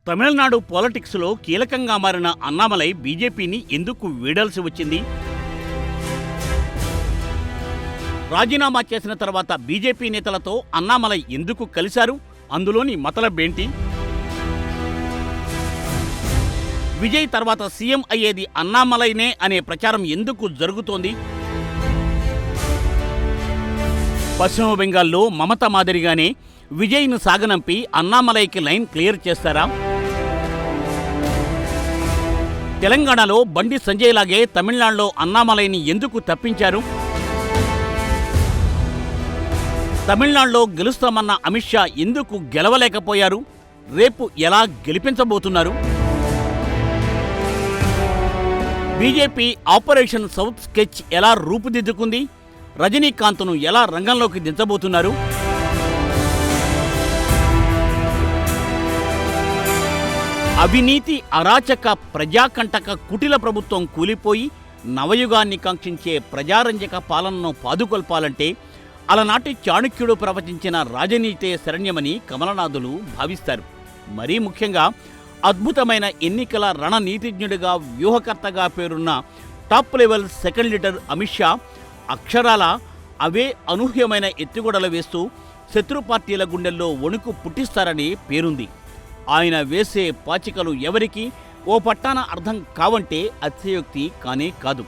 తమిళనాడు పాలిటిక్స్లో కీలకంగా మారిన అన్నామలై బీజేపీని ఎందుకు వీడాల్సి వచ్చింది? రాజీనామా చేసిన తర్వాత బీజేపీ నేతలతో అన్నామలై ఎందుకు కలిశారు? అందులోని మతలబేంటి? విజయ్ తర్వాత సీఎం అయ్యేది అన్నామలైనే అనే ప్రచారం ఎందుకు జరుగుతోంది? పశ్చిమ బెంగాల్లో మమత మాదిరిగానే విజయ్ను సాగనంపి అన్నామలైకి లైన్ క్లియర్ చేస్తారా? తెలంగాణలో బండి సంజయ్ లాగే తమిళనాడులో అన్నామలైని ఎందుకు తప్పించారు? తమిళనాడులో గెలుస్తామన్న అమిత్ షా ఎందుకు గెలవలేకపోయారు? రేపు ఎలా గెలిపించబోతున్నారు? బీజేపీ ఆపరేషన్ సౌత్ స్కెచ్ ఎలా రూపుదిద్దుకుంది? రజనీకాంత్ను ఎలా రంగంలోకి దించబోతున్నారు? అవినీతి అరాచక ప్రజాకంటక కుటిల ప్రభుత్వం కూలిపోయి నవయుగాన్ని కాంక్షించే ప్రజారంజక పాలనను పాదుకొల్పాలంటే అలనాటి చాణక్యుడు ప్రవచించిన రాజనీతే శరణ్యమని కమలనాథులు భావిస్తారు. మరీ ముఖ్యంగా అద్భుతమైన ఎన్నికల రణనీతిజ్ఞుడిగా వ్యూహకర్తగా పేరున్న top level second leader Amit Shah అక్షరాల అవే అనూహ్యమైన ఎత్తుగడలు వేస్తూ శత్రు పార్టీల గుండెల్లో వణుకు పుట్టిస్తారని పేరుంది. ఆయన వేసే పాచికలు ఎవరికి ఓ పట్టాన అర్థం కావంటే అతిశయోక్తి కానే కాదు.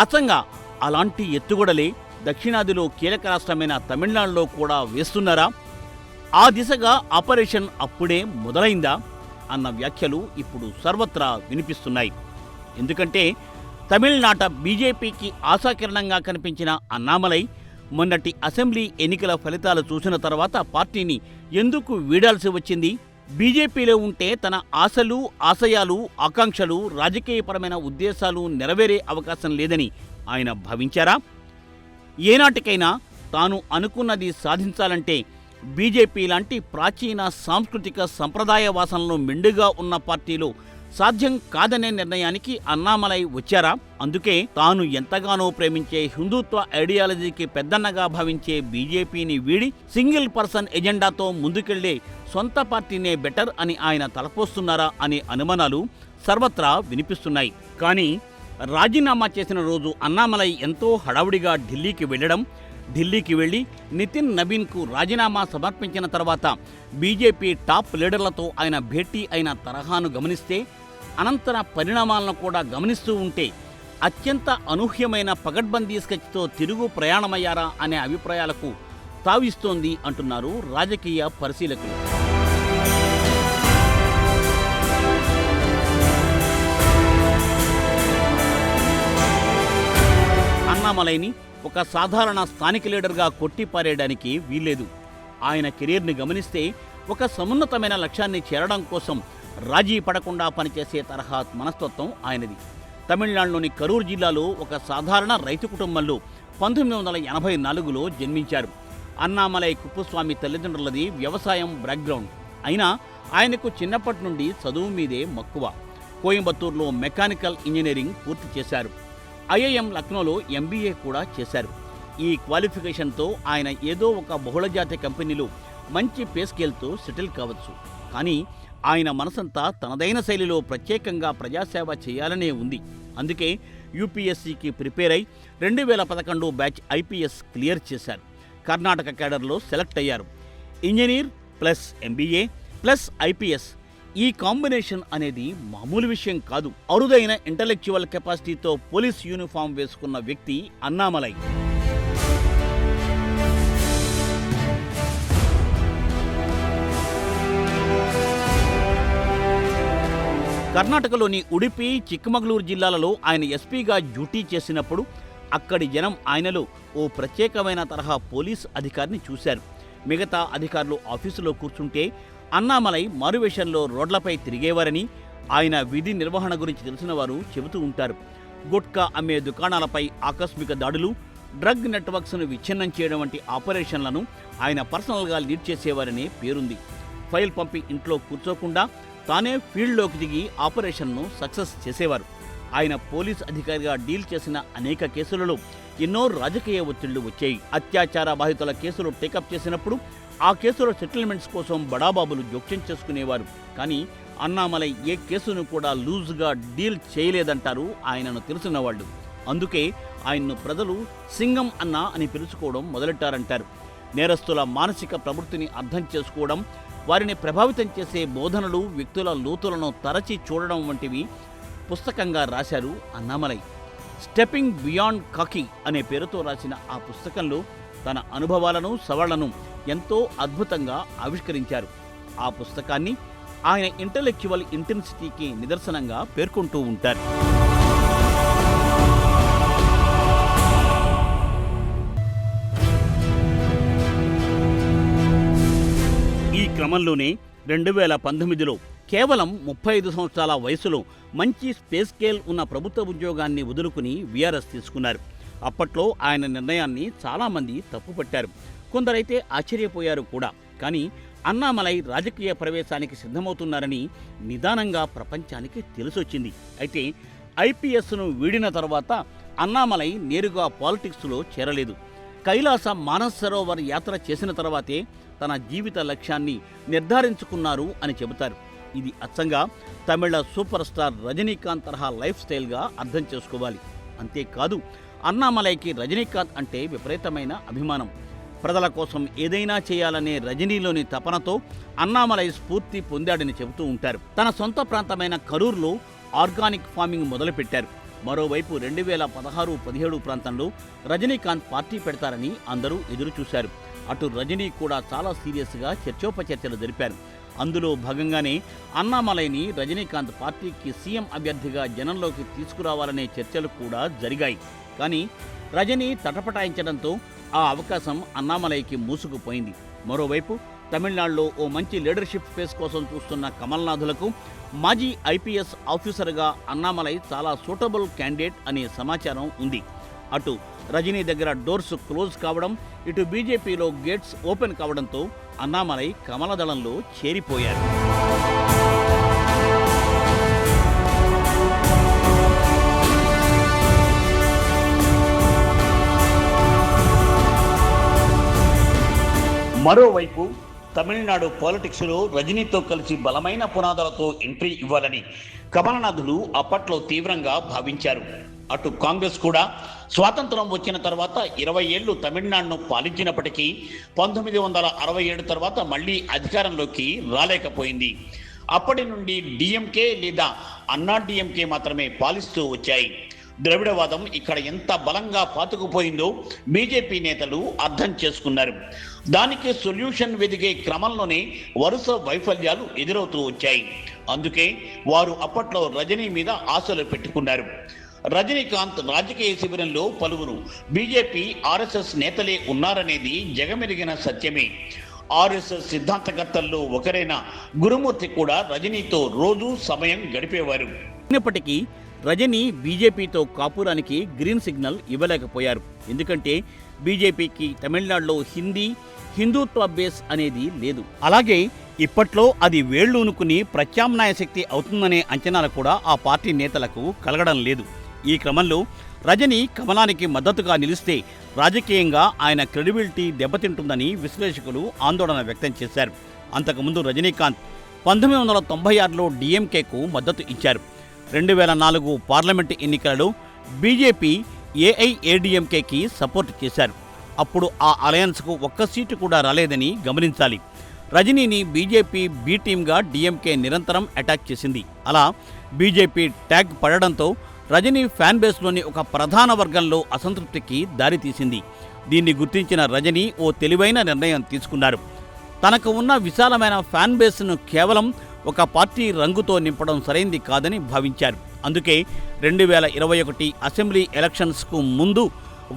అచ్చంగా అలాంటి ఎత్తుగడలే దక్షిణాదిలో కీలక రాష్ట్రమైన తమిళనాడులో కూడా వేస్తున్నారా? ఆ దిశగా ఆపరేషన్ అప్పుడే మొదలైందా అన్న వ్యాఖ్యలు ఇప్పుడు సర్వత్రా వినిపిస్తున్నాయి. ఎందుకంటే తమిళనాట బీజేపీకి ఆశాకిరణంగా కనిపించిన అన్నామలై మొన్నటి అసెంబ్లీ ఎన్నికల ఫలితాలు చూసిన తర్వాత పార్టీని ఎందుకు వీడాల్సి వచ్చింది? బీజేపీలో ఉంటే తన ఆశలు, ఆశయాలు, ఆకాంక్షలు, రాజకీయపరమైన ఉద్దేశాలు నెరవేరే అవకాశం లేదని ఆయన భావించారా? ఏనాటికైనా తాను అనుకున్నది సాధించాలంటే బీజేపీ లాంటి ప్రాచీన సాంస్కృతిక సంప్రదాయ వాసనలు మెండుగా ఉన్న పార్టీలో సాధ్యం కాదనే నిర్ణయానికి అన్నామలై వచ్చారా? అందుకే తాను ఎంతగానో ప్రేమించే హిందుత్వ ఐడియాలజీకి పెద్దన్నగా భావించే బీజేపీని వీడి సింగిల్ పర్సన్ ఎజెండాతో ముందుకెళ్లే సొంత పార్టీనే బెటర్ అని ఆయన తలపోస్తున్నారా అనే అనుమానాలు సర్వత్రా వినిపిస్తున్నాయి. కానీ రాజీనామా చేసిన రోజు అన్నామలై ఎంతో హడావుడిగా ఢిల్లీకి వెళ్లి నితిన్ నబీన్కు రాజీనామా సమర్పించిన తర్వాత బీజేపీ టాప్ లీడర్లతో ఆయన భేటీ అయిన తరహాను గమనిస్తే, అనంతర పరిణామాలను కూడా గమనిస్తూ ఉంటే అత్యంత అనూహ్యమైన పగడ్బందీ స్కెచ్తో తిరుగు ప్రయాణమయ్యారా అనే అభిప్రాయాలకు తావిస్తోంది అంటున్నారు రాజకీయ పరిశీలకులు. అన్నామలైని ఒక సాధారణ స్థానిక లీడర్గా కొట్టిపారేయడానికి వీల్లేదు. ఆయన కెరీర్ని గమనిస్తే ఒక సమున్నతమైన లక్ష్యాన్ని చేరడం కోసం రాజీ పడకుండా పనిచేసే తరహా మనస్తత్వం ఆయనది. తమిళనాడులోని కరూర్ జిల్లాలో ఒక సాధారణ రైతు కుటుంబంలో 1984లో జన్మించారు. అన్నామలై కుప్పస్వామి తల్లిదండ్రులది వ్యవసాయం బ్యాక్గ్రౌండ్ అయినా ఆయనకు చిన్నప్పటి నుండి చదువు మీదే మక్కువ. కోయంబత్తూరులో మెకానికల్ ఇంజనీరింగ్ పూర్తి చేశారు. ఐఐఎం లక్నోలో ఎంబీఏ కూడా చేశారు. ఈ క్వాలిఫికేషన్తో ఆయన ఏదో ఒక బహుళజాతి కంపెనీలో మంచి పే స్కేల్తో సెటిల్ కావచ్చు. కానీ ఆయన మనసంతా తనదైన శైలిలో ప్రత్యేకంగా ప్రజాసేవ చేయాలనే ఉంది. అందుకే యూపీఎస్సీకి ప్రిపేర్ అయి 2011 బ్యాచ్ ఐపీఎస్ క్లియర్ చేశారు. కర్ణాటక క్యాడర్లో సెలెక్ట్ అయ్యారు. Engineer plus MBA plus IPS, ఈ కాంబినేషన్ అనేది మామూలు విషయం కాదు. అరుదైన ఇంటలెక్చువల్ కెపాసిటీతో పోలీస్ యూనిఫామ్ వేసుకున్న వ్యక్తి అన్నామలై. కర్ణాటకలోని ఉడిపి, చిక్కమగళూరు జిల్లాలలో ఆయన ఎస్పీగా డ్యూటీ చేసినప్పుడు అక్కడి జనం ఆయనలో ఓ ప్రత్యేకమైన తరహా పోలీస్ అధికారిని చూశారు. మిగతా అధికారులు ఆఫీసులో కూర్చుంటే అన్నామలై మారువేషంలో రోడ్లపై తిరిగేవారని ఆయన విధి నిర్వహణ గురించి తెలిసిన వారు చెబుతూ ఉంటారు. గుట్కా అమ్మే దుకాణాలపై ఆకస్మిక దాడులు, డ్రగ్ నెట్వర్క్స్ను విచ్ఛిన్నం చేయడం వంటి ఆపరేషన్లను ఆయన పర్సనల్గా లీడ్ చేసేవారనే పేరుంది. ఫైల్ పంపి ఇంట్లో కూర్చోకుండా తానే ఫీల్డ్లోకి దిగి ఆపరేషన్ను సక్సెస్ చేసేవారు. ఆయన పోలీస్ అధికారిగా డీల్ చేసిన అనేక కేసులలో ఎన్నో రాజకీయ ఒత్తిళ్లు వచ్చాయి. అత్యాచార బాధితుల కేసులు టేకప్ చేసినప్పుడు ఆ కేసుల సెటిల్మెంట్స్ కోసం బడాబాబులు జోక్యం చేసుకునేవారు. కానీ అన్నామలై ఏ కేసును కూడా లూజ్గా డీల్ చేయలేదంటారు ఆయనను తెలిసిన వాళ్ళు. అందుకే ఆయన్ను ప్రజలు సింగం అన్న అని పిలుచుకోవడం మొదలెట్టారంటారు. నేరస్తుల మానసిక ప్రవృత్తిని అర్థం చేసుకోవడం, వారిని ప్రభావితం చేసే బోధనలు, వ్యక్తుల లోతులను తరచి చూడడం వంటివి పుస్తకంగా రాశారు అన్నామలై. స్టెప్పింగ్ బియాండ్ కాకి అనే పేరుతో రాసిన ఆ పుస్తకంలో తన అనుభవాలను, సవాళ్లను ఎంతో అద్భుతంగా ఆవిష్కరించారు. ఆ పుస్తకాన్ని ఆయన ఇంటలెక్చువల్ ఇంటెన్సిటీకి నిదర్శనంగా పేర్కొంటూ ఉంటారు. ఈ క్రమంలోనే 2019లో కేవలం 35 సంవత్సరాల వయసులో మంచి స్పేస్ స్కేల్ ఉన్న ప్రభుత్వ ఉద్యోగాన్ని వదులుకుని వీఆర్ఎస్ తీసుకున్నారు. అప్పట్లో ఆయన నిర్ణయాన్ని చాలామంది తప్పుపట్టారు, కొందరైతే ఆశ్చర్యపోయారు కూడా. కానీ అన్నామలై రాజకీయ ప్రవేశానికి సిద్ధమవుతున్నారని నిదానంగా ప్రపంచానికి తెలిసొచ్చింది. అయితే ఐపీఎస్ను వీడిన తర్వాత అన్నామలై నేరుగా పాలిటిక్స్లో చేరలేదు. కైలాస మానస్ సరోవర్ యాత్ర చేసిన తర్వాతే తన జీవిత లక్ష్యాన్ని నిర్ధారించుకున్నారు అని చెబుతారు. ఇది అచ్చంగా తమిళ సూపర్ స్టార్ రజనీకాంత్ తరహా లైఫ్ స్టైల్గా అర్థం చేసుకోవాలి. అంతేకాదు, అన్నామలైకి రజనీకాంత్ అంటే విపరీతమైన అభిమానం. ప్రజల కోసం ఏదైనా చేయాలనే రజనీలోని తపనతో అన్నామలై స్ఫూర్తి పొందాడని చెబుతూ ఉంటారు. తన సొంత ప్రాంతమైన కరూర్లో ఆర్గానిక్ ఫార్మింగ్ మొదలుపెట్టారు. మరోవైపు 2016-17 ప్రాంతంలో రజనీకాంత్ పార్టీ పెడతారని అందరూ ఎదురుచూశారు. అటు రజనీ కూడా చాలా సీరియస్గా చర్చోపచర్చలు జరిపారు. అందులో భాగంగానే అన్నామలైని రజనీకాంత్ పార్టీకి సీఎం అభ్యర్థిగా జనంలోకి తీసుకురావాలనే చర్చలు కూడా జరిగాయి. కానీ రజనీ తటపటాయించడంతో ఆ అవకాశం అన్నామలైకి మూసుకుపోయింది. మరోవైపు తమిళనాడులో ఓ మంచి లీడర్షిప్ స్పేస్ కోసం చూస్తున్న కమల్నాథులకు మాజీ ఐపీఎస్ ఆఫీసర్గా అన్నామలై చాలా సూటబుల్ క్యాండిడేట్ అనే సమాచారం ఉంది. అటు రజనీ దగ్గర డోర్స్ క్లోజ్ కావడం, ఇటు బీజేపీలో గేట్స్ ఓపెన్ కావడంతో అన్నామలై కమలదళంలో చేరిపోయారు. మరోవైపు తమిళనాడు పాలిటిక్స్లో రజనీతో కలిసి బలమైన పునాదులతో ఎంట్రీ ఇవ్వాలని కమలనాథులు అప్పట్లో తీవ్రంగా భావించారు. అటు కాంగ్రెస్ కూడా స్వాతంత్రం వచ్చిన తర్వాత 20 ఏళ్లు తమిళనాడును పాలించినప్పటికీ 1967 తర్వాత మళ్లీ అధికారంలోకి రాలేకపోయింది. అప్పటి నుండి డిఎంకే లేదా అన్నా డిఎంకే మాత్రమే పాలిస్తూ వచ్చాయి. ద్రవిడవాదం ఇక్కడ ఎంత బలంగా పాతుకుపోయిందో బీజేపీ నేతలు అర్థం చేసుకున్నారు. దానికి సొల్యూషన్ వెదిగే క్రమంలోనే వరుస వైఫల్యాలు ఎదురవుతూ వచ్చాయి. అందుకే వారు అప్పట్లో రజనీ మీద ఆశలు పెట్టుకున్నారు. రజనీకాంత్ రాజకీయ శిబిరంలో పలువురు బీజేపీ ఆర్ఎస్ఎస్ నేతలే ఉన్నారనేది జగమెరిగిన సత్యమే. ఆర్ఎస్ఎస్ సిద్ధాంతకర్తల్లో ఒకరైన గురుమూర్తి కూడా రజనీతో రోజూ సమయం గడిపేవారు. అయినప్పటికీ రజనీ బీజేపీతో కాపురానికి గ్రీన్ సిగ్నల్ ఇవ్వలేకపోయారు. ఎందుకంటే బీజేపీకి తమిళనాడులో హిందూత్వ బేస్ అనేది లేదు. అలాగే ఇప్పట్లో అది వేళ్లూనుకుని ప్రత్యామ్నాయ శక్తి అవుతుందనే అంచనాలు కూడా ఆ పార్టీ నేతలకు కలగడం లేదు. ఈ క్రమంలో రజనీ కమలానికి మద్దతుగా నిలిస్తే రాజకీయంగా ఆయన క్రెడిబిలిటీ దెబ్బతింటుందని విశ్లేషకులు ఆందోళన వ్యక్తం చేశారు. అంతకుముందు రజనీకాంత్ 1996లో డిఎంకేకు మద్దతు ఇచ్చారు. 2004 పార్లమెంటు ఎన్నికలలో బీజేపీ ఏఐఏడీఎంకేకి సపోర్ట్ చేశారు. అప్పుడు ఆ అలయన్స్కు ఒక్క సీటు కూడా రాలేదని గమనించాలి. రజనీని బీజేపీ బి టీమ్గా డిఎంకే నిరంతరం అటాక్ చేసింది. అలా బీజేపీ ట్యాగ్ పడడంతో రజనీ ఫ్యాన్ బేస్లోని ఒక ప్రధాన వర్గంలో అసంతృప్తికి దారితీసింది. దీన్ని గుర్తించిన రజనీ ఓ తెలివైన నిర్ణయం తీసుకున్నారు. తనకు ఉన్న విశాలమైన ఫ్యాన్ బేస్ను కేవలం ఒక పార్టీ రంగుతో నింపడం సరైంది కాదని భావించారు. అందుకే 2021 అసెంబ్లీ ఎలక్షన్స్కు ముందు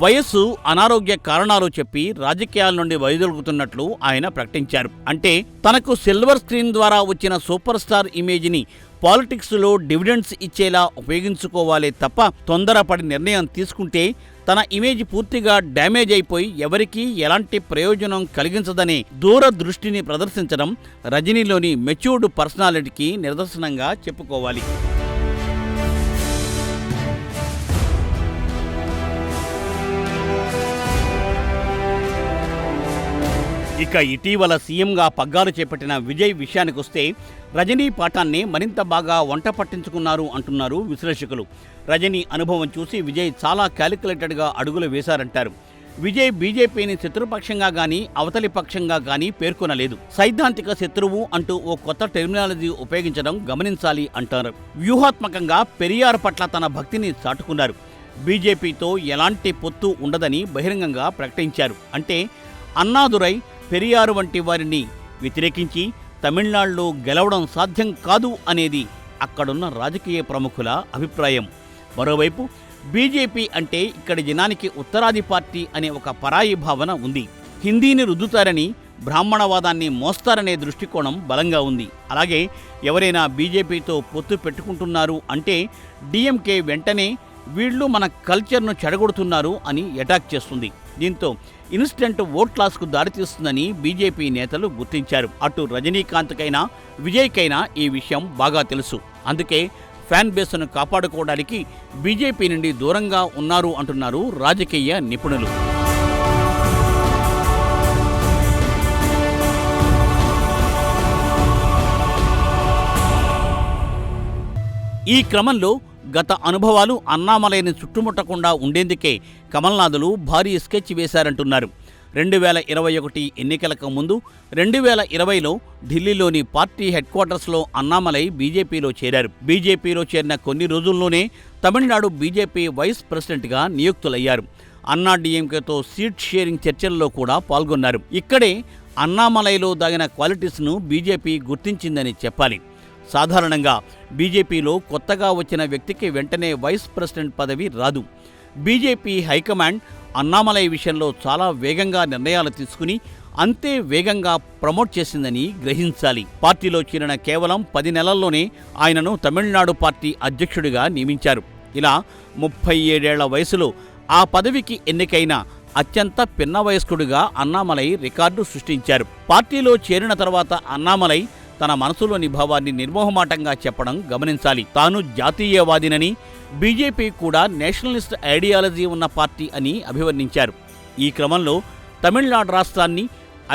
వయస్సు, అనారోగ్య కారణాలు చెప్పి రాజకీయాల నుండి వైదొలుగుతున్నట్లు ఆయన ప్రకటించారు. అంటే తనకు సిల్వర్ స్క్రీన్ ద్వారా వచ్చిన సూపర్ స్టార్ ఇమేజ్ని పాలిటిక్స్లో డివిడెండ్స్ ఇచ్చేలా ఉపయోగించుకోవాలే తప్ప తొందరపడి నిర్ణయం తీసుకుంటే తన ఇమేజ్ పూర్తిగా డ్యామేజ్ అయిపోయి ఎవరికీ ఎలాంటి ప్రయోజనం కలిగించదనే దూరదృష్టిని ప్రదర్శించడం రజనీలోని మెచ్యూర్డ్ పర్సనాలిటీకి నిదర్శనంగా చెప్పుకోవాలి. ఇక ఇటీవల సీఎంగా పగ్గాలు చేపట్టిన విజయ్ విషయానికొస్తే రజనీ పాఠాన్ని మరింత బాగా వంట పట్టించుకున్నారు అంటున్నారు విశ్లేషకులు. రజనీ అనుభవం చూసి విజయ్ చాలా క్యాలిక్యులేటెడ్గా అడుగులు వేశారంటారు. విజయ్ బీజేపీని శత్రుపక్షంగా గానీ అవతలి పక్షంగా గానీ పేర్కొనలేదు. సైద్ధాంతిక శత్రువు అంటూ ఓ కొత్త టెర్మినాలజీ ఉపయోగించడం గమనించాలి అంటారు. వ్యూహాత్మకంగా పెరియార్ పట్ల తన భక్తిని చాటుకున్నారు. బీజేపీతో ఎలాంటి పొత్తు ఉండదని బహిరంగంగా ప్రకటించారు. అంటే అన్నాదురై, పెరియారు వంటి వారిని వ్యతిరేకించి తమిళనాడులో గెలవడం సాధ్యం కాదు అనేది అక్కడున్న రాజకీయ ప్రముఖుల అభిప్రాయం. మరోవైపు బీజేపీ అంటే ఇక్కడి జనానికి ఉత్తరాది పార్టీ అనే ఒక పరాయి భావన ఉంది. హిందీని రుద్దుతారని, బ్రాహ్మణవాదాన్ని మోస్తారనే దృష్టికోణం బలంగా ఉంది. అలాగే ఎవరైనా బీజేపీతో పొత్తు పెట్టుకుంటున్నారు అంటే డీఎంకే వెంటనే వీళ్ళు మన కల్చర్ను చెడగొడుతున్నారు అని అటాక్ చేస్తుంది. దీంతో ఇన్స్టెంట్ ఓట్ క్లాస్కు దారితీస్తుందని బీజేపీ నేతలు గుర్తించారు. అటు రజనీకాంత్కైనా విజయ్కైనా ఈ విషయం బాగా తెలుసు. అందుకే ఫ్యాన్ బేస్ను కాపాడుకోవడానికి బీజేపీ నుండి దూరంగా ఉన్నారు అంటున్నారు రాజకీయ నిపుణులు. ఈ క్రమంలో గత అనుభవాలు అన్నామలైని చుట్టుముట్టకుండా ఉండేందుకే కమల్నాథులు భారీ స్కెచ్ వేశారంటున్నారు. 2021 ఎన్నికలకు ముందు 2020లో ఢిల్లీలోని పార్టీ హెడ్ క్వార్టర్స్లో అన్నామలై బీజేపీలో చేరారు. బీజేపీలో చేరిన కొన్ని రోజుల్లోనే తమిళనాడు బీజేపీ వైస్ ప్రెసిడెంట్గా నియుక్తులయ్యారు. అన్నాడీఎంకేతో సీట్ షేరింగ్ చర్చల్లో కూడా పాల్గొన్నారు. ఇక్కడే అన్నామలైలో దాగిన క్వాలిటీస్ను బీజేపీ గుర్తించిందని చెప్పాలి. సాధారణంగా బీజేపీలో కొత్తగా వచ్చిన వ్యక్తికి వెంటనే వైస్ ప్రెసిడెంట్ పదవి రాదు. బీజేపీ హైకమాండ్ అన్నామలై విషయంలో చాలా వేగంగా నిర్ణయాలు తీసుకుని అంతే వేగంగా ప్రమోట్ చేసిందని గ్రహించాలి. పార్టీలో చేరిన కేవలం 10 నెలల్లోనే ఆయనను తమిళనాడు పార్టీ అధ్యక్షుడిగా నియమించారు. ఇలా 37 ఏళ్ల వయసులో ఆ పదవికి ఎన్నికైన అత్యంత పిన్న వయస్కుడిగా అన్నామలై రికార్డు సృష్టించారు. పార్టీలో చేరిన తర్వాత అన్నామలై తన మనసులోని భావాన్ని నిర్మోహమాటంగా చెప్పడం గమనించాలి. తాను జాతీయవాదినని, బీజేపీ కూడా నేషనలిస్ట్ ఐడియాలజీ ఉన్న పార్టీ అని అభివర్ణించారు. ఈ క్రమంలో తమిళనాడు రాష్ట్రాన్ని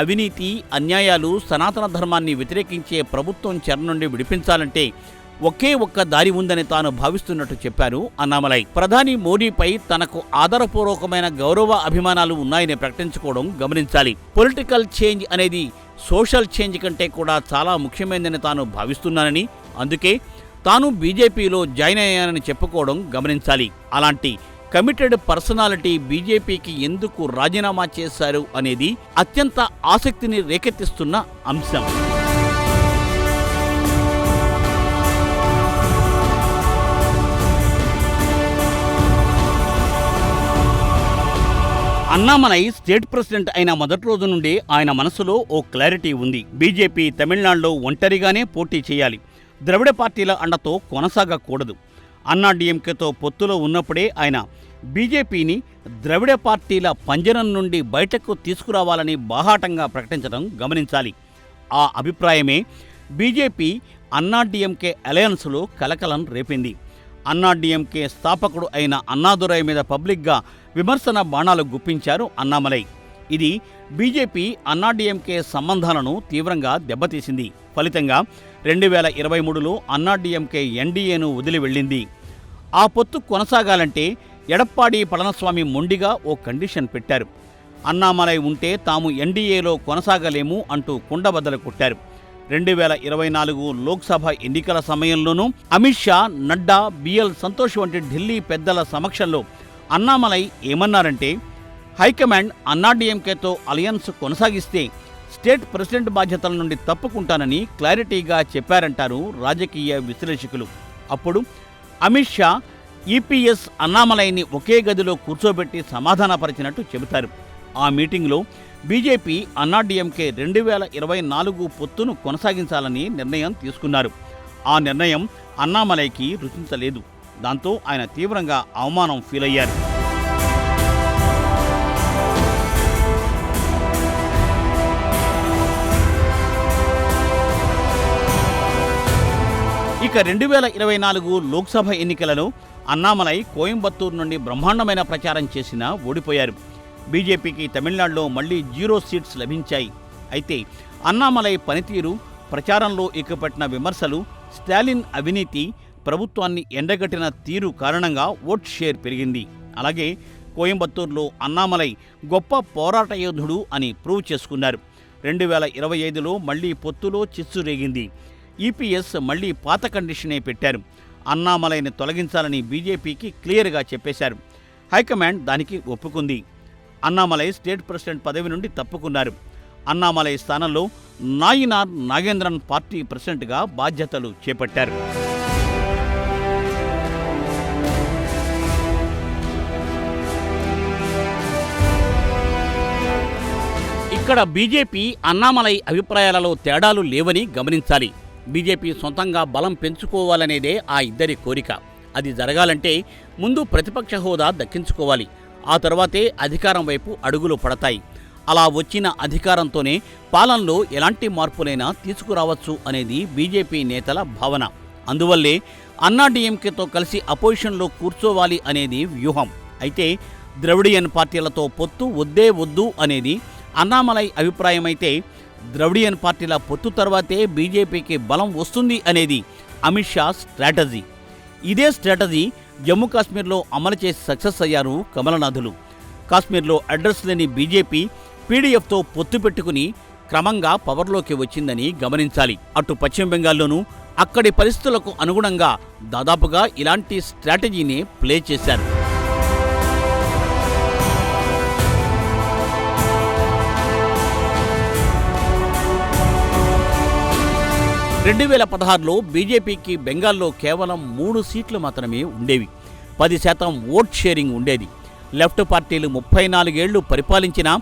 అవినీతి, అన్యాయాలు, సనాతన ధర్మాన్ని వ్యతిరేకించే ప్రభుత్వం చెర నుండి విడిపించాలంటే ఒకే ఒక్క దారి ఉందని తాను భావిస్తున్నట్టు చెప్పారు అన్నామలై. ప్రధాని మోడీపై తనకు ఆదరపూర్వకమైన గౌరవ అభిమానాలు ఉన్నాయని ప్రకటించుకోవడం గమనించాలి. పొలిటికల్ చేంజ్ అనేది సోషల్ చేంజ్ కంటే కూడా చాలా ముఖ్యమైనదని తాను భావిస్తున్నానని, అందుకే తాను బీజేపీలో జాయిన్ అయ్యానని చెప్పుకోవడం గమనించాలి. అలాంటి కమిటెడ్ పర్సనాలిటీ బీజేపీకి ఎందుకు రాజీనామా చేశారు అనేది అత్యంత ఆసక్తిని రేకెత్తిస్తున్న అంశం. అన్నామలై స్టేట్ ప్రెసిడెంట్ అయిన మొదటి రోజు నుండి ఆయన మనసులో ఓ క్లారిటీ ఉంది. బీజేపీ తమిళనాడులో ఒంటరిగానే పోటీ చేయాలి, ద్రవిడ పార్టీల అండతో కొనసాగకూడదు. అన్నాడీఎంకేతో పొత్తులో ఉన్నప్పుడే ఆయన బీజేపీని ద్రవిడ పార్టీల పంజరం నుండి బయటకు తీసుకురావాలని బాహాటంగా ప్రకటించడం గమనించాలి. ఆ అభిప్రాయమే బీజేపీ అన్నాడీఎంకే అలయన్స్లో కలకలం రేపింది. అన్నాడీఎంకే స్థాపకుడు అయిన అన్నాదురై మీద పబ్లిక్గా విమర్శన బాణాలు గుప్పించారు అన్నామలై. ఇది బీజేపీ అన్నాడీఎంకే సంబంధాలను తీవ్రంగా దెబ్బతీసింది. ఫలితంగా 2023లో అన్నాడీఎంకే ఎన్డీఏను వదిలి వెళ్ళింది. ఆ పొత్తు కొనసాగాలంటే ఎడప్పాడి పళనిస్వామి మొండిగా ఓ కండిషన్ పెట్టారు. అన్నామలై ఉంటే తాము ఎన్డీఏలో కొనసాగలేము అంటూ కుండబద్దలు కొట్టారు. 2024 లోక్సభ ఎన్నికల సమయంలోనూ అమిత్ షా, నడ్డా, బిఎల్ సంతోష్ వంటి ఢిల్లీ పెద్దల సమక్షంలో అన్నామలై ఏమన్నారంటే, హైకమాండ్ అన్నాడీఎంకేతో అలయన్స్ కొనసాగిస్తే స్టేట్ ప్రెసిడెంట్ బాధ్యతల నుండి తప్పుకుంటానని క్లారిటీగా చెప్పారంటారు రాజకీయ విశ్లేషకులు. అప్పుడు అమిత్ షా, ఈపీఎస్ అన్నామలైని ఒకే గదిలో కూర్చోబెట్టి సమాధానపరిచినట్టు చెబుతారు. ఆ మీటింగ్లో బీజేపీ అన్నాడీఎంకే 2024 పొత్తును కొనసాగించాలని నిర్ణయం తీసుకున్నారు. ఆ నిర్ణయం అన్నామలైకి రుచించలేదు. దాంతో ఆయన తీవ్రంగా అవమానం ఫీల్ అయ్యారు. ఇక 2024 లోక్సభ ఎన్నికలలో అన్నామలై కోయంబత్తూరు నుండి బ్రహ్మాండమైన ప్రచారం చేసినా ఓడిపోయారు. బీజేపీకి తమిళనాడులో మళ్లీ 0 సీట్స్ లభించాయి. అయితే అన్నామలై పనితీరు, ప్రచారంలో ఎక్కుపెట్టిన విమర్శలు, స్టాలిన్ అవినీతి, ప్రభుత్వాన్ని ఎండగట్టిన తీరు కారణంగా ఓట్ షేర్ పెరిగింది. అలాగే కోయంబత్తూరులో అన్నామలై గొప్ప పోరాట యోధుడు అని ప్రూవ్ చేసుకున్నారు. 2025లో మళ్లీ పొత్తులో చిచ్చు రేగింది. ఈపీఎస్ మళ్లీ పాత కండిషనే పెట్టారు. అన్నామలైని తొలగించాలని బీజేపీకి క్లియర్గా చెప్పేశారు. హైకమాండ్ దానికి ఒప్పుకుంది. అన్నామలై స్టేట్ ప్రెసిడెంట్ పదవి నుండి తప్పుకున్నారు. అన్నామలై స్థానంలో నాయినార్ నాగేంద్రన్ పార్టీ ప్రెసిడెంట్గా బాధ్యతలు చేపట్టారు. ఇక్కడ బీజేపీ అన్నామలై అభిప్రాయాలలో తేడాలు లేవని గమనించాలి. బీజేపీ సొంతంగా బలం పెంచుకోవాలనేదే ఆ ఇద్దరి కోరిక. అది జరగాలంటే ముందు ప్రతిపక్ష హోదా దక్కించుకోవాలి. ఆ తర్వాతే అధికారం వైపు అడుగులు పడతాయి. అలా వచ్చిన అధికారంతోనే పాలనలో ఎలాంటి మార్పులైనా తీసుకురావచ్చు అనేది బీజేపీ నేతల భావన. అందువల్లే అన్నాడీఎంకేతో కలిసి అపోజిషన్లో కూర్చోవాలి అనేది వ్యూహం. అయితే ద్రవిడియన్ పార్టీలతో పొత్తు వద్దే వద్దు అనేది అన్నామలై అభిప్రాయమైతే, ద్రవిడియన్ పార్టీల పొత్తు తర్వాతే బీజేపీకి బలం వస్తుంది అనేది అమిత్ షా స్ట్రాటజీ. ఇదే స్ట్రాటజీ జమ్మూ కాశ్మీర్లో అమలు చేసి సక్సెస్ అయ్యారు కమలనాథులు. కాశ్మీర్లో అడ్రస్ లేని బీజేపీ పీడీఎఫ్తో పొత్తు పెట్టుకుని క్రమంగా పవర్లోకి వచ్చిందని గమనించాలి. అటు పశ్చిమ బెంగాల్లోనూ అక్కడి పరిస్థితులకు అనుగుణంగా దాదాపుగా ఇలాంటి స్ట్రాటజీనే ప్లే చేశారు. 2016లో బీజేపీకి బెంగాల్లో కేవలం 3 సీట్లు మాత్రమే ఉండేవి. 10% ఓట్ షేరింగ్ ఉండేది. లెఫ్ట్ పార్టీలు 34 ఏళ్లు పరిపాలించినా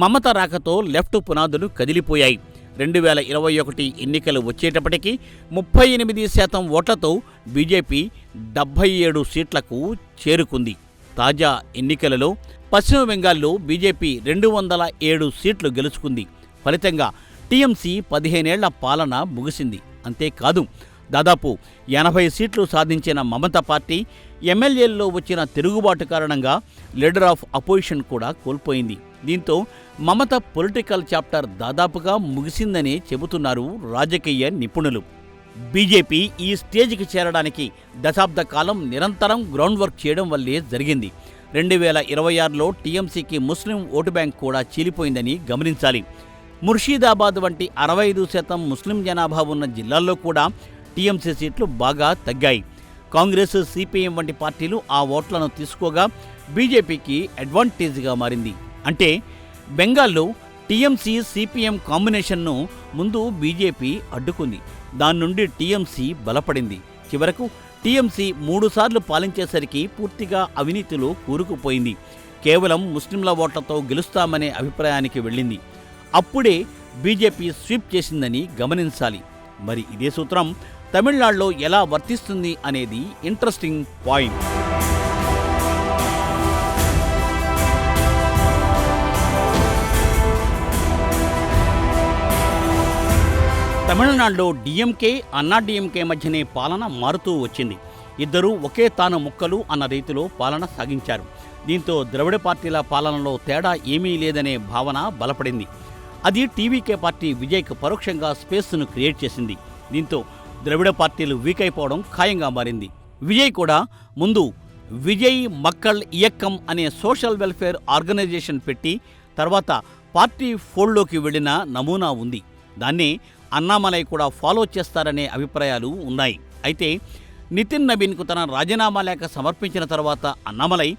మమత రాకతో లెఫ్ట్ పునాదులు కదిలిపోయాయి. 2021 ఎన్నికలు వచ్చేటప్పటికి 38% ఓట్లతో బీజేపీ 77 సీట్లకు చేరుకుంది. తాజా ఎన్నికలలో పశ్చిమ బెంగాల్లో బీజేపీ 207 సీట్లు గెలుచుకుంది. ఫలితంగా టీఎంసీ 15 ఏళ్ల పాలన ముగిసింది. అంతేకాదు, దాదాపు 80 సీట్లు సాధించిన మమత పార్టీ ఎమ్మెల్యేల్లో వచ్చిన తిరుగుబాటు కారణంగా లీడర్ ఆఫ్ అపోజిషన్ కూడా కోల్పోయింది. దీంతో మమత పొలిటికల్ చాప్టర్ దాదాపుగా ముగిసిందని చెబుతున్నారు రాజకీయ నిపుణులు. బీజేపీ ఈ స్టేజ్కి చేరడానికి దశాబ్ద కాలం నిరంతరం గ్రౌండ్ వర్క్ చేయడం వల్లే జరిగింది. 2026లో టీఎంసీకి ముస్లిం ఓటు బ్యాంక్ కూడా చీలిపోయిందని గమనించాలి. ముర్షిదాబాద్ వంటి 65% ముస్లిం జనాభా ఉన్న జిల్లాల్లో కూడా టీఎంసీ సీట్లు బాగా తగ్గాయి. కాంగ్రెస్, సిపిఎం వంటి పార్టీలు ఆ ఓట్లను తీసుకోగా బీజేపీకి అడ్వాంటేజ్గా మారింది. అంటే బెంగాల్లో టీఎంసీ, సిపిఎం కాంబినేషన్ను ముందు బీజేపీ అడ్డుకుంది. దాని నుండి టీఎంసీ బలపడింది. చివరకు టీఎంసీ 3 సార్లు పాలించేసరికి పూర్తిగా అవినీతిలో కూరుకుపోయింది. కేవలం ముస్లింల ఓట్లతో గెలుస్తామనే అభిప్రాయానికి వెళ్ళింది. అప్పుడే బీజేపీ స్వీప్ చేసిందని గమనించాలి. మరి ఇదే సూత్రం తమిళనాడులో ఎలా వర్తిస్తుంది అనేది ఇంట్రెస్టింగ్ పాయింట్. తమిళనాడులో డిఎంకే, అన్నాడీఎంకే మధ్యనే పాలన మారుతూ వచ్చింది. ఇద్దరూ ఒకే తాను ముక్కలు అన్న రీతిలో పాలన సాగించారు. దీంతో ద్రవిడ పార్టీల పాలనలో తేడా ఏమీ లేదనే భావన బలపడింది. అది టీవీకే పార్టీ విజయ్కు పరోక్షంగా స్పేస్ను క్రియేట్ చేసింది. దీంతో ద్రవిడ పార్టీలు వీక్ అయిపోవడం ఖాయంగా మారింది. విజయ్ కూడా ముందు విజయ్ మక్కళ్ ఇయక్కం అనే సోషల్ వెల్ఫేర్ ఆర్గనైజేషన్ పెట్టి తర్వాత పార్టీ ఫోల్డ్లోకి వెళ్లిన నమూనా ఉంది. దాన్ని అన్నామలై కూడా ఫాలో చేస్తారనే అభిప్రాయాలు ఉన్నాయి. అయితే నితిన్ నబీన్కు తన రాజీనామా లేఖ సమర్పించిన తర్వాత అన్నామలై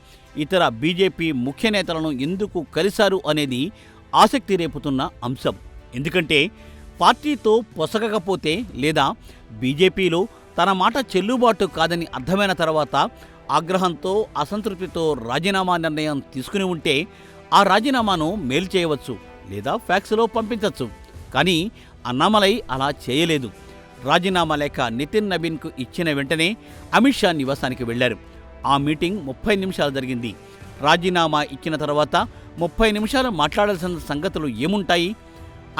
ఇతర బీజేపీ ముఖ్య నేతలను ఎందుకు కలిశారు అనేది ఆసక్తి రేపుతున్న అంశం. ఎందుకంటే పార్టీతో పొసగకపోతే లేదా బీజేపీలో తన మాట చెల్లుబాటు కాదని అర్థమైన తర్వాత ఆగ్రహంతో, అసంతృప్తితో రాజీనామా నిర్ణయం తీసుకుని ఉంటే ఆ రాజీనామాను మెయిల్ చేయవచ్చు లేదా ఫ్యాక్స్లో పంపించవచ్చు. కానీ అన్నామలై అలా చేయలేదు. రాజీనామా లేఖ నితిన్ నబీన్కు ఇచ్చిన వెంటనే అమిత్ షా నివాసానికి వెళ్లారు. ఆ మీటింగ్ 30 నిమిషాలు జరిగింది. రాజీనామా ఇచ్చిన తర్వాత 30 నిమిషాలు మాట్లాడాల్సిన సంగతులు ఏముంటాయి?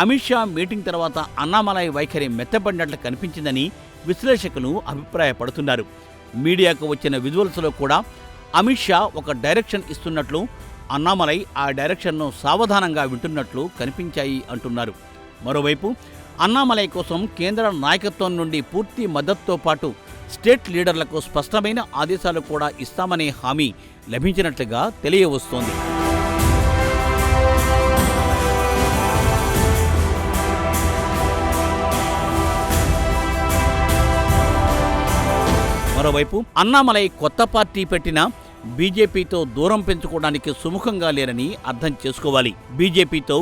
అమిత్ షా మీటింగ్ తర్వాత అన్నామలై వైఖరి మెత్తపడినట్లు కనిపించిందని విశ్లేషకులు అభిప్రాయపడుతున్నారు. మీడియాకు వచ్చిన విజువల్స్లో కూడా అమిత్ షా ఒక డైరెక్షన్ ఇస్తున్నట్లు, అన్నామలై ఆ డైరెక్షన్ను సావధానంగా వింటున్నట్లు కనిపించాయి అంటున్నారు. మరోవైపు అన్నామలై కోసం కేంద్ర నాయకత్వం నుండి పూర్తి మద్దతుతో పాటు స్టేట్ లీడర్లకు స్పష్టమైన ఆదేశాలు కూడా ఇస్తామనే హామీ లభించినట్లుగా తెలియవస్తోంది. మరోవైపు అన్నామలై కొత్త పార్టీ పెట్టినా బీజేపీతో దూరం పెంచుకోవడానికి సుముఖంగా లేరని అర్థం చేసుకోవాలి. బీజేపీతో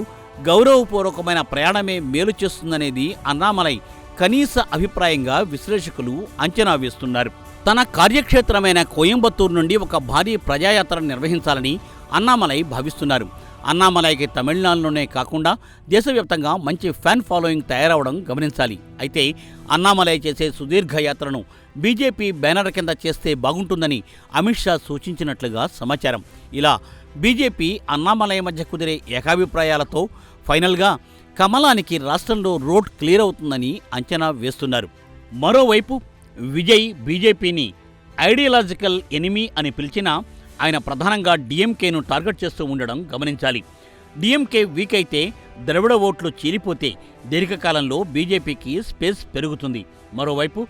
గౌరవపూర్వకమైన ప్రయాణమే మేలు చేస్తుందనేది అన్నామలై కనీస అభిప్రాయంగా విశ్లేషకులు అంచనా వేస్తున్నారు. తన కార్యక్షేత్రమైన కోయంబత్తూరు నుండి ఒక భారీ ప్రజాయాత్ర నిర్వహించాలని అన్నామలై భావిస్తున్నారు. అన్నామలైకి తమిళనాడులోనే కాకుండా దేశవ్యాప్తంగా మంచి ఫ్యాన్ ఫాలోయింగ్ తయారవడం గమనించాలి. అయితే అన్నామలై చేసే సుదీర్ఘ యాత్రను బీజేపీ బ్యానర్ కింద చేస్తే బాగుంటుందని అమిత్ షా సూచించినట్లుగా సమాచారం. ఇలా బీజేపీ అన్నామలై మధ్య కుదిరే ఏకాభిప్రాయాలతో ఫైనల్గా కమలానికి రాష్ట్రంలో రోడ్ క్లియర్ అవుతుందని అంచనా వేస్తున్నారు. మరోవైపు విజయ్ బీజేపీని ఐడియాలజికల్ ఎనిమీ అని పిలిచినా ఆయన ప్రధానంగా డీఎంకేను టార్గెట్ చేస్తూ ఉండడం గమనించాలి. డీఎంకే వీక్ అయితే ద్రవిడ ఓట్లు చీలిపోతే దీర్ఘకాలంలో బీజేపీకి స్పేస్ పెరుగుతుంది. మరోవైపు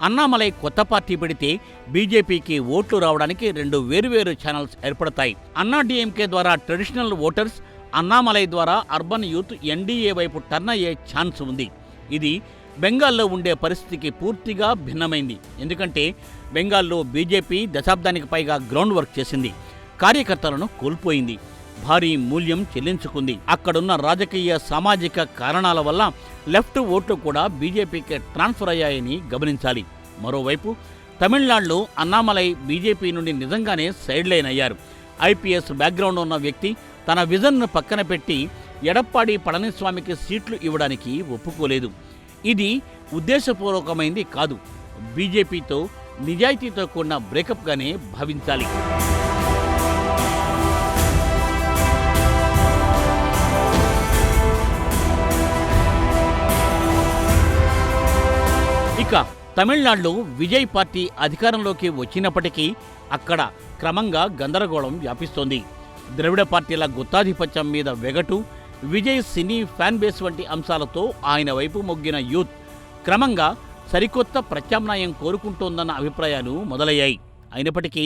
అన్నామలై కొత్త పార్టీ పెడితే బీజేపీకి ఓట్లు రావడానికి 2 వేరువేరు ఛానల్స్ ఏర్పడతాయి. అన్నా డీఎంకే ద్వారా ట్రెడిషనల్ ఓటర్స్, అన్నామలై ద్వారా అర్బన్ యూత్ ఎన్డీఏ వైపు టర్న్ అయ్యే ఛాన్స్ ఉంది. ఇది బెంగాల్లో ఉండే పరిస్థితికి పూర్తిగా భిన్నమైంది. ఎందుకంటే బెంగాల్లో బీజేపీ దశాబ్దానికి పైగా గ్రౌండ్ వర్క్ చేసింది, కార్యకర్తలను కోల్పోయింది, భారీ మూల్యం చెల్లించుకుంది. అక్కడున్న రాజకీయ సామాజిక కారణాల వల్ల లెఫ్ట్ ఓట్లు కూడా బీజేపీకి ట్రాన్స్ఫర్ అయ్యాయని గమనించాలి. మరోవైపు తమిళనాడులో అన్నామలై బీజేపీ నుండి నిజంగానే సైడ్ లైన్ అయ్యారు. ఐపీఎస్ బ్యాక్గ్రౌండ్ ఉన్న వ్యక్తి తన విజన్ను పక్కన పెట్టి ఎడప్పాడి పళనిస్వామికి సీట్లు ఇవ్వడానికి ఒప్పుకోలేదు. ఇది ఉద్దేశపూర్వకమైంది కాదు, బీజేపీతో నిజాయితీతో కూడిన బ్రేకప్గానే భావించాలి. ఇక తమిళనాడులో విజయ్ పార్టీ అధికారంలోకి వచ్చినప్పటికీ అక్కడ క్రమంగా గందరగోళం వ్యాపిస్తోంది. ద్రవిడ పార్టీల గుత్తాధిపత్యం మీద వెగటు, విజయ్ సినీ ఫ్యాన్ బేస్ వంటి అంశాలతో ఆయన వైపు మొగ్గిన యూత్ క్రమంగా సరికొత్త ప్రత్యామ్నాయం కోరుకుంటోందన్న అభిప్రాయాలు మొదలయ్యాయి. అయినప్పటికీ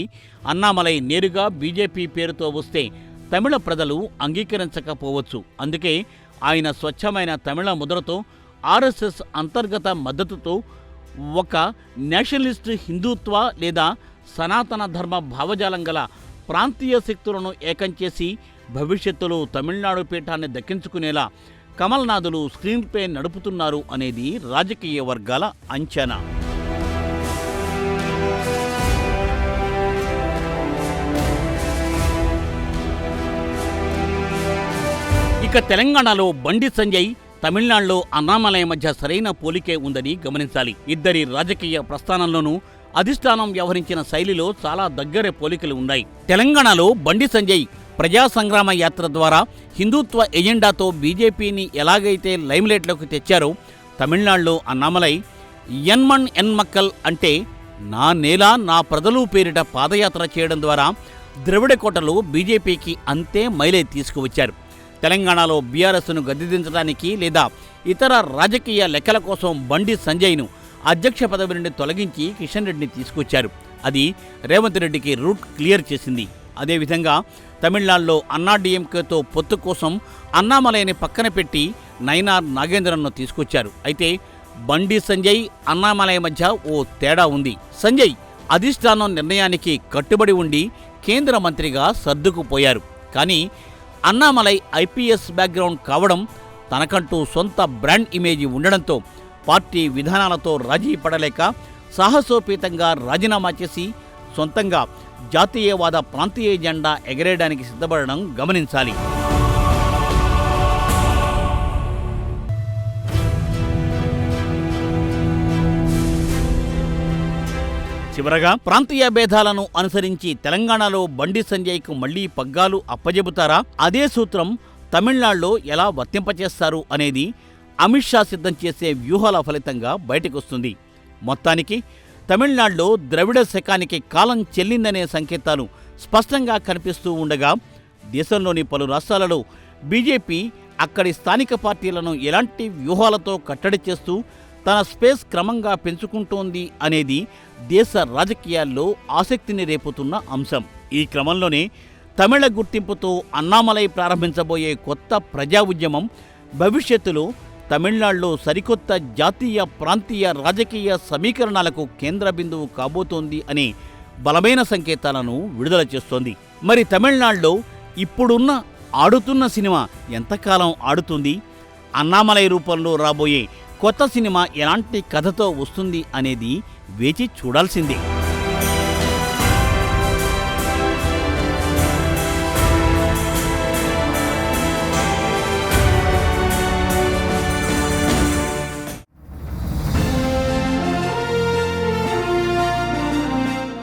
అన్నామలై నేరుగా బీజేపీ పేరుతో వస్తే తమిళ ప్రజలు అంగీకరించకపోవచ్చు. అందుకే ఆయన స్వచ్ఛమైన తమిళ ముద్రతో, ఆర్ఎస్ఎస్ అంతర్గత మద్దతుతో ఒక నేషనలిస్ట్ హిందుత్వ లేదా సనాతన ధర్మ భావజాలం గల ప్రాంతీయ శక్తులను ఏకం చేసి భవిష్యత్తులో తమిళనాడు పీఠాన్ని దక్కించుకునేలా కమల్నాథులు స్క్రీన్పై నడుపుతున్నారు అనేది రాజకీయ వర్గాల అంచనా. ఇక తెలంగాణలో బండి సంజయ్, తమిళనాడులో అన్నామలై మధ్య సరైన పోలికే ఉందని గమనించాలి. ఇద్దరి రాజకీయ ప్రస్థానంలోనూ అధిష్టానం వ్యవహరించిన శైలిలో చాలా దగ్గర పోలికలు ఉన్నాయి. తెలంగాణలో బండి సంజయ్ ప్రజా సంగ్రామ యాత్ర ద్వారా హిందుత్వ ఎజెండాతో బీజేపీని ఎలాగైతే లైమ్లైట్లోకి తెచ్చారో, తమిళనాడులో అన్నామలై ఎన్మన్ ఎన్మక్కల్ అంటే నా నేల నా ప్రజలు పేరిట పాదయాత్ర చేయడం ద్వారా ద్రవిడ కోటలో బీజేపీకి అంతే మైలేజ్ తీసుకువచ్చారు. తెలంగాణలో బీఆర్ఎస్ను గద్దెదించడానికి లేదా ఇతర రాజకీయ లెక్కల కోసం బండి సంజయ్ను అధ్యక్ష పదవి నుండి తొలగించి కిషన్ రెడ్డిని తీసుకొచ్చారు. అది రేవంత్ రెడ్డికి రూట్ క్లియర్ చేసింది. అదేవిధంగా తమిళనాడులో అన్నా డీఎంకేతో పొత్తు కోసం అన్నామలైని పక్కన పెట్టి నైనార్ నాగేంద్రన్ను తీసుకొచ్చారు. అయితే బండి సంజయ్, అన్నామలై మధ్య ఓ తేడా ఉంది. సంజయ్ అధిష్టానం నిర్ణయానికి కట్టుబడి ఉండి కేంద్ర మంత్రిగా సర్దుకుపోయారు. కానీ అన్నామలై ఐపీఎస్ బ్యాక్గ్రౌండ్ కావడం, తనకంటూ సొంత బ్రాండ్ ఇమేజ్ ఉండడంతో పార్టీ విధానాలతో రాజీ పడలేక సాహసోపేతంగా రాజీనామా చేసి సొంతంగా జాతీయవాద ప్రాంతీయ జెండా ఎగరేయడానికి సిద్ధపడడం గమనించాలి. చివరగా ప్రాంతీయ భేదాలను అనుసరించి తెలంగాణలో బండి సంజయ్కు మళ్లీ పగ్గాలు అప్పజెబుతారా? అదే సూత్రం తమిళనాడులో ఎలా వర్తింపచేస్తారు అనేది అమిత్ షా సిద్ధం చేసే వ్యూహాల ఫలితంగా బయటకొస్తుంది. మొత్తానికి తమిళనాడులో ద్రవిడ శకానికి కాలం చెల్లిందనే సంకేతాలు స్పష్టంగా కనిపిస్తూ ఉండగా, దేశంలోని పలు రాష్ట్రాలలో బీజేపీ అక్కడి స్థానిక పార్టీలను ఎలాంటి వ్యూహాలతో కట్టడి చేస్తూ తన స్పేస్ క్రమంగా పెంచుకుంటోంది అనేది దేశ రాజకీయాల్లో ఆసక్తిని రేపుతున్న అంశం. ఈ క్రమంలోనే తమిళ గుర్తింపుతో అన్నామలై ప్రారంభించబోయే కొత్త ప్రజా ఉద్యమం భవిష్యత్తులో తమిళనాడులో సరికొత్త జాతీయ ప్రాంతీయ రాజకీయ సమీకరణాలకు కేంద్ర బిందువు కాబోతోంది అనే బలమైన సంకేతాలను విడుదల చేస్తోంది. మరి తమిళనాడులో ఇప్పుడున్న ఆడుతున్న సినిమా ఎంతకాలం ఆడుతుంది? అన్నామలై రూపంలో రాబోయే కొత్త సినిమా ఎలాంటి కథతో వస్తుంది అనేది వేచి చూడాల్సిందే.